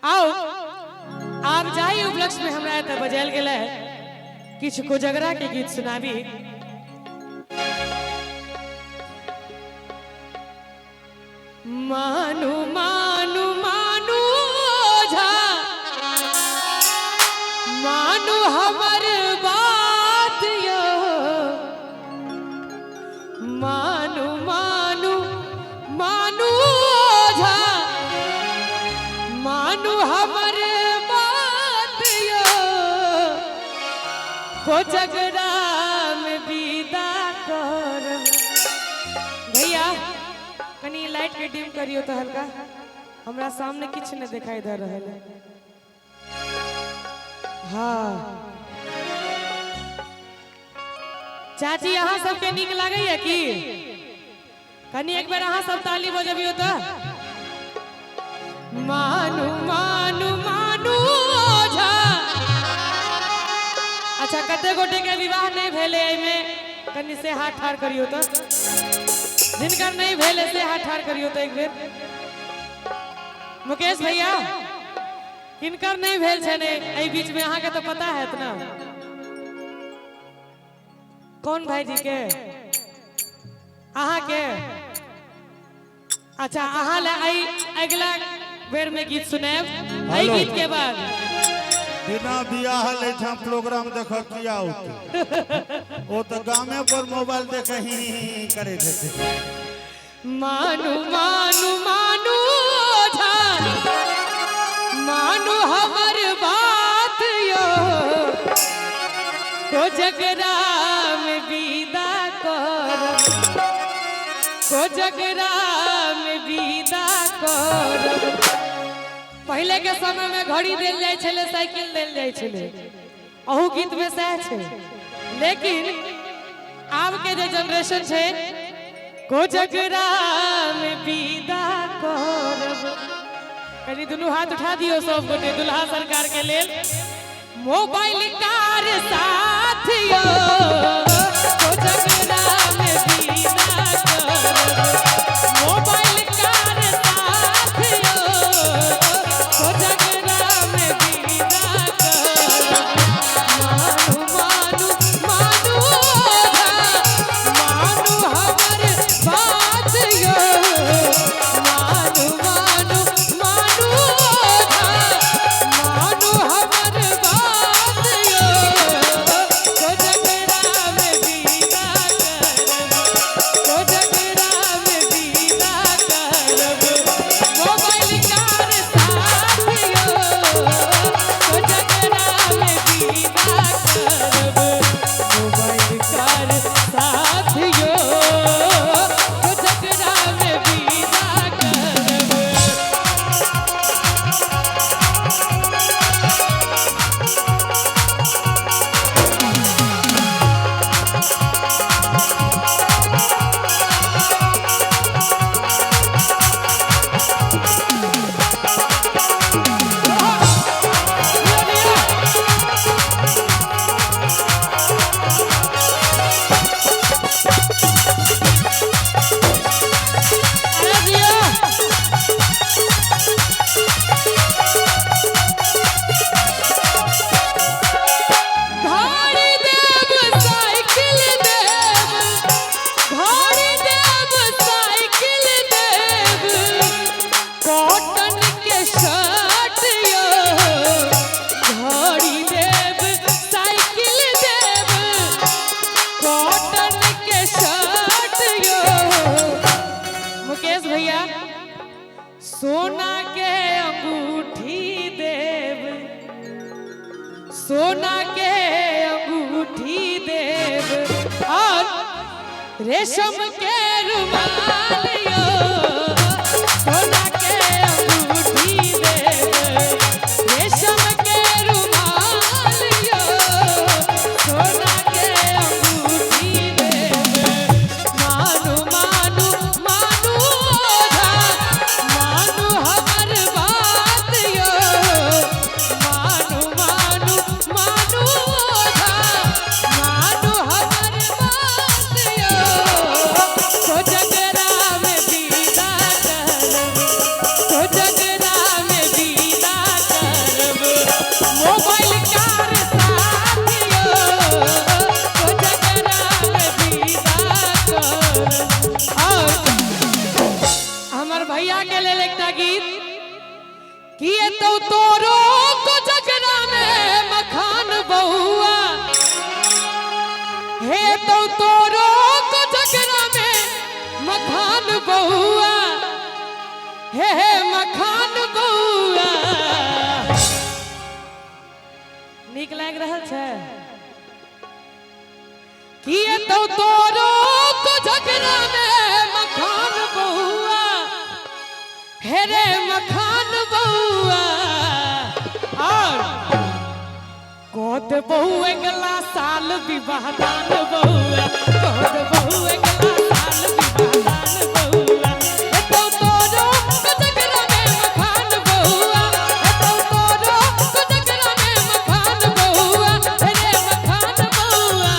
आओ आप जाई उपलक्ष्य में हमरा एत बजायल गेल किछ कोजगरा के गीत सुनाबी। मानु मानु मानु ओझा मानु हमर बात यो मानु मानु मानु ओझा मानु हमर बात यो कोजगरा में विदा कर। भैया कनी लाइट के डिम करियो तो हल्का हमरा सामने किछ न दिखाई दे रहा है। हाँ चाची यहाँ सबके नीक लागे है कि कनी एक बार अहाँ सब ताली बजबियो तो। मानु मानु मानु ओझा। अच्छा कते गोटे के विवाह नहीं भेले में कनी से हाथ ठाड़ करियो तो। जिनकर नहीं भेले से हाथ ठाड़ करियो तो एक बेर। मुकेश भैया किनकर नहीं भेल छे ने एई बीच में अहाँ के तो पता है इतना। कौन भाई जी के अहाँ के। अच्छा अहाँ ले अगला बेर में गीत सुनेब एई गीत के बाद। बिना बियाह ले था प्रोग्राम देख किया वो तो गामे पर मोबाइल देख ही करे थे। मानु मानु मानु ओझा मानु हमर बात यो कोजगरा में विदा कर कोजगरा में विदा कर। पहले के समय में घड़ी देल जाय छले साइकिल देल जाय छले अहू गीत में सह छे। लेकिन आब के जे जनरेशन छे कोजगरा में विदा करब। कनी दुनू हाथ उठा दियो सब गोटे दुल्हा सरकार के लेल। मोबाइल कार साथियो कोजगरा में विदा करब। मोबाइल कार साथियो कोजगरा में विदा करब। मानु मानु मानु ओझा मानु हमर बात यो मानु मानु मानु ओझा मानु हमर बात यो कोजगरा में विदा करब कोजगरा में विदा करब। मोबाइल कार साथियो कोजगरा में विदा करब। मोबाइल कार साथियो कोजगरा में विदा करब। अरे दिया घड़ी देव साइकिल देव घड़ी देव साइकिल देव कॉटन के शर्ट यो घड़ी देव साइकिल देव कॉटन के शर्ट यो। मुकेश भैया सोना के अंगूठी देव सोना के अंगूठी देव और रेशम के रुमाल यो सोना के अंगूठी देव रेशम के रुमाल यो सोना के अंगूठी देव। मानु मानु मानु ओझा मानु हमर बात यो मानु मानु मानु ओझा मानु हमर बात यो कोजगरा में विदा किए तो तोरो को जगरा में मखान बहुआ हे तो तोरो को जगरा में मखान बहुआ हे मखान बहुआ नीक लाग रहल छै किए तो तोरो को जगरा में मखान बहुआ हे रे मखान बहुआ और कोत बहुए गला साल विवाह दान बहुआ कोत बहुए गला साल विवाह दान बहुआ हे तो तोरो को जगरा में मखान बहुआ हे तो तोरो को जगरा में मखान बहुआ हे रे मखान बहुआ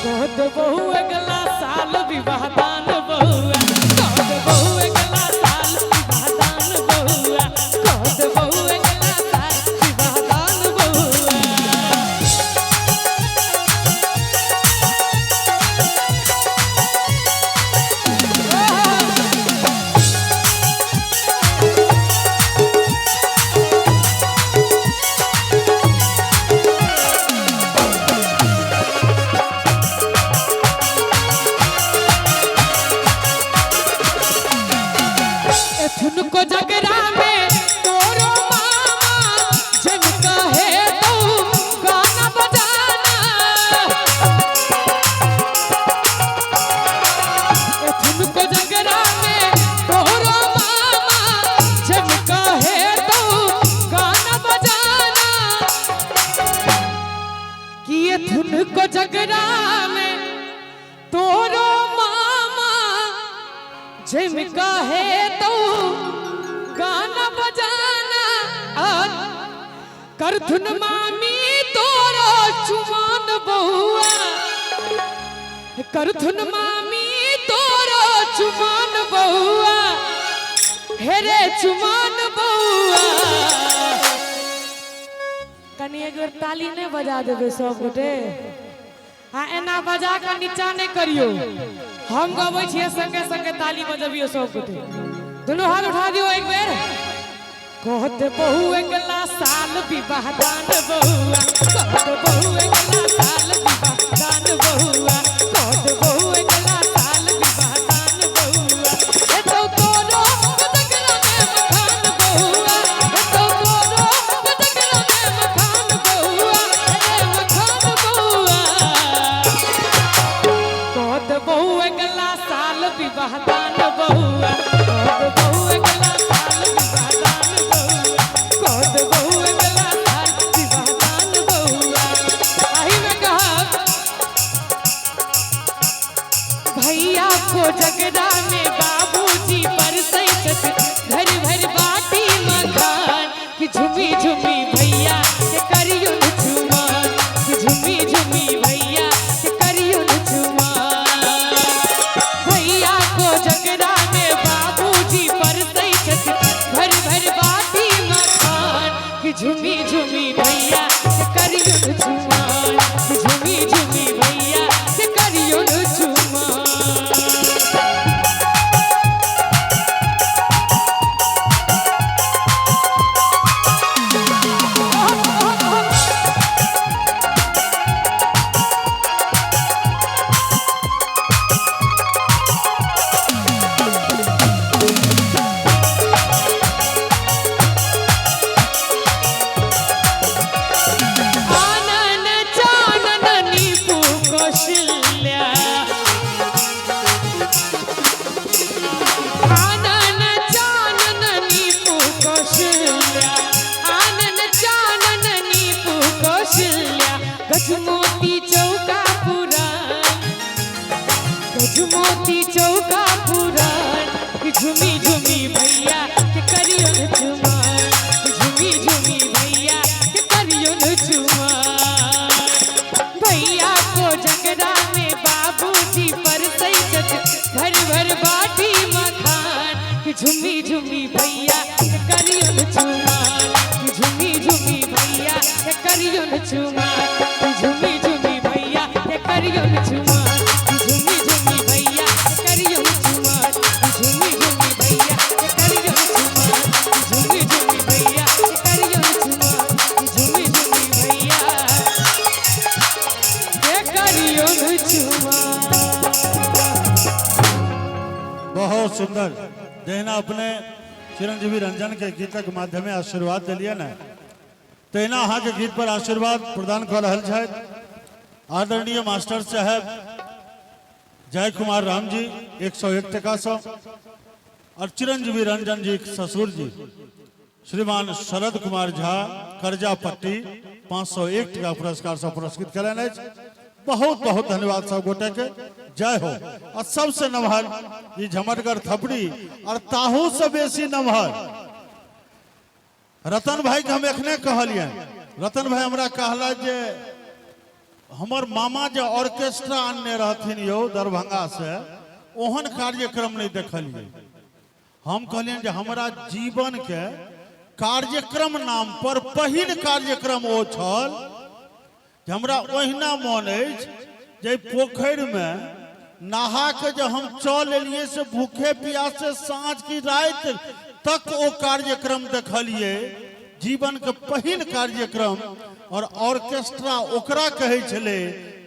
कोत बहुए गला साल विवाह दान बहुआ कोत बहुए गला साल विवाह दान बहुआ कोत बहुए गला साल विवाह दान बहुआ एथुन को जगरा में तोरो मामा जन कहे तो गाना बजाना एथुन को जगरा में तोरो मामा जन कहे तो गाना बजाना कि एथुन को जगरा में तोरो मामा जिम कहे तो गाना बजाना और करथुन मामी तोरो चुमान बहुआ करथुन मामी तोरो चुमान बहुआ हे रे चुमान बहुआ कनी एक बेर ताली नहीं बजा देबे सब गोटे हाँ एना बजा के नीचा नहीं करियो हम गबै छियै संगे संगे ताली बजबियो सब गोटे दोनों हाथ उठा दियो एक बेर कहत बहुए गला साल विवाह दान बहुआ कहत बहुए गला साल विवाह दान बहुआ कहत बहुए गला साल विवाह दान बहुआ हे तो तोरो जगरा में मखान बहुआ हे तो तोरो जगरा में मखान बहुआ हे मखान बहुआ कहत बहुए गला साल विवाह दान बहुआ कहत बहुए गला साल विवाह दान बहुआ कहत बहुए गला साल विवाह दान बहुआ आही में कहा भैया को जगरा में बाबूजी परसै छथिन घर भर बाटी मखान कि झुमी झुमी भैया के करियो झुमान कि झुमी झुमी भैया के करियो झुमान भैया को जगरा में बाबूजी परसै छथिन घर भर बाटी मखान कि झुमी झुमी भैया के करियो झुमान कि झुमी झुमी भैया के करियो झुमान आनन चानन नीपु कौशल्या आनन चानन नीपु कौशल्या आनन चानन नीपु कौशल्या गजमोती चौका पुराण गजमोती चौका पुराण कि झुमी झुमी भैया के करियो झुमान कि झुमी झुमी भैया के करियो झुमान भैया को जगरा में बाबूजी परसै छथिन घर भर बाटी मखान कि झुमी झुमी भैया के करियो झुमान कि झुमी झुमी भैया के करियो झुमान कि झुमी सुंदर जहिना अपने चिरंजीवी रंजन के गीतक माध्यमे आशीर्वाद दिलिए न तहिना अहाँ के गीत पर आशीर्वाद प्रदान कर रहल छथि आदरणीय मास्टर साहब जय कुमार राम जी 101 टका सौ और चिरंजीवी रंजन जी ससुर जी श्रीमान शरद कुमार झा कर्जा पट्टी 501 टका पुरस्कार से पुरस्कृत करें। बहुत बहुत धन्यवाद सब गोटे के जय हो। और सबसे नमहर ये झमटगर थपड़ी और ताहू से बेसी नमहर रतन भाई के हम एखने कहलिए। रतन भाई हमरा कहला जे हमर मामा जो ऑर्केस्ट्रा आनने रहथिन यो दरभंगा से ओहन कार्यक्रम नहीं देखलिए। हम कहलिए जे हमरा जीवन के कार्यक्रम नाम पर पहिल कार्यक्रम ओ छल हमरा ओहिना मन जे पोखर में नहा के जो हम चल एलिए से भूखे प्यासे साँझ की रात तक वो कार्यक्रम देखलिए। जीवन के पहिल कार्यक्रम और ऑर्केस्ट्रा ओकरा कहे छले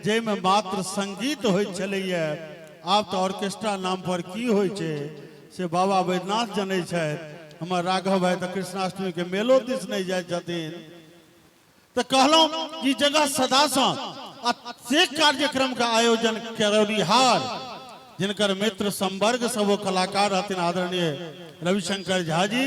जे में मात्र संगीत होय छलैया। आब तो ऑर्केस्ट्रा नाम पर की होय छे से बाबा वैद्यनाथ जनै छथि। हमर राघव भाई तो कृष्णाष्टमी के मेलो दिस नहीं जाय छथिन तो कहलौं ई जगह सदासन से कार्यक्रम का आयोजन करौनिहार जिनकर मित्र संवर्ग सब वो कलाकार रहथिन आदरणीय रविशंकर झा जी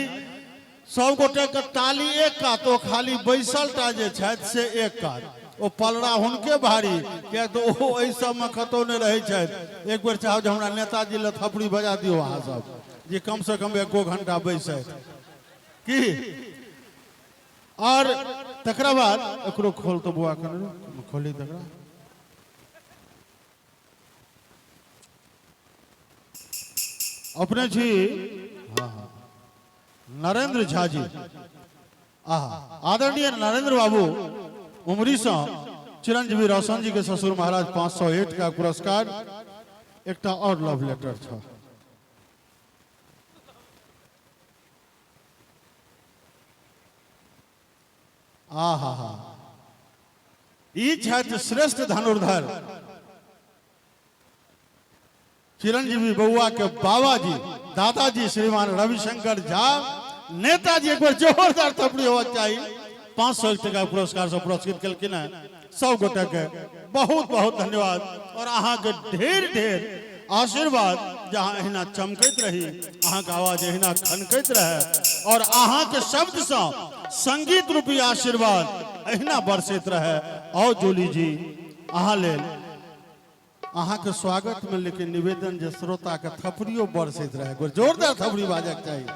सब गोटे के ताली एक का तो खाली बैसल टा जे छथि से एक का ओ पलड़ा हुनके भारी किया तो ओ एहि सब में कतौ नहीं रहे छथि। एक बेर चाहब जे हमरा नेताजी ले थपड़ी बजा दियो अहाँ सब जे कम से कम 1 घंटा बैसे की। और तकरा बाद एकरो खोल तो बुआ कर खोली तकरा अपने जी हाँ नरेंद्र झा जी आदरणीय नरेंद्र बाबू उमरी से चिरंजीवी रोशन जी के ससुर महाराज 508 का पुरस्कार एक और लव लेटर था। आहा ई छथि श्रेष्ठ धनुर्धर चिरंजीवी बउआ के बाबा जी दादाजी श्रीमान रविशंकर झा नेताजी एक बार जोरदार थपड़ी होना चाहिए। 500 टका पुरस्कार से पुरस्कृत कलकिन सब गोटे के बहुत बहुत धन्यवाद और अहाँ के ढेर ढेर आशीर्वाद जहाँ अहिना चमकैत रही अहाँ के आवाज अहिना खनकैत रहे और अहाँ के शब्द से संगीत रूपी आशीर्वाद अहिना बरसैत रहे। और जोली जी अहाँ लेल अहाँ के स्वागत में लेकिन निवेदन जे श्रोता के थपड़ियो बरसैत रहे जोरदार थपड़ी बाजक चाहिए।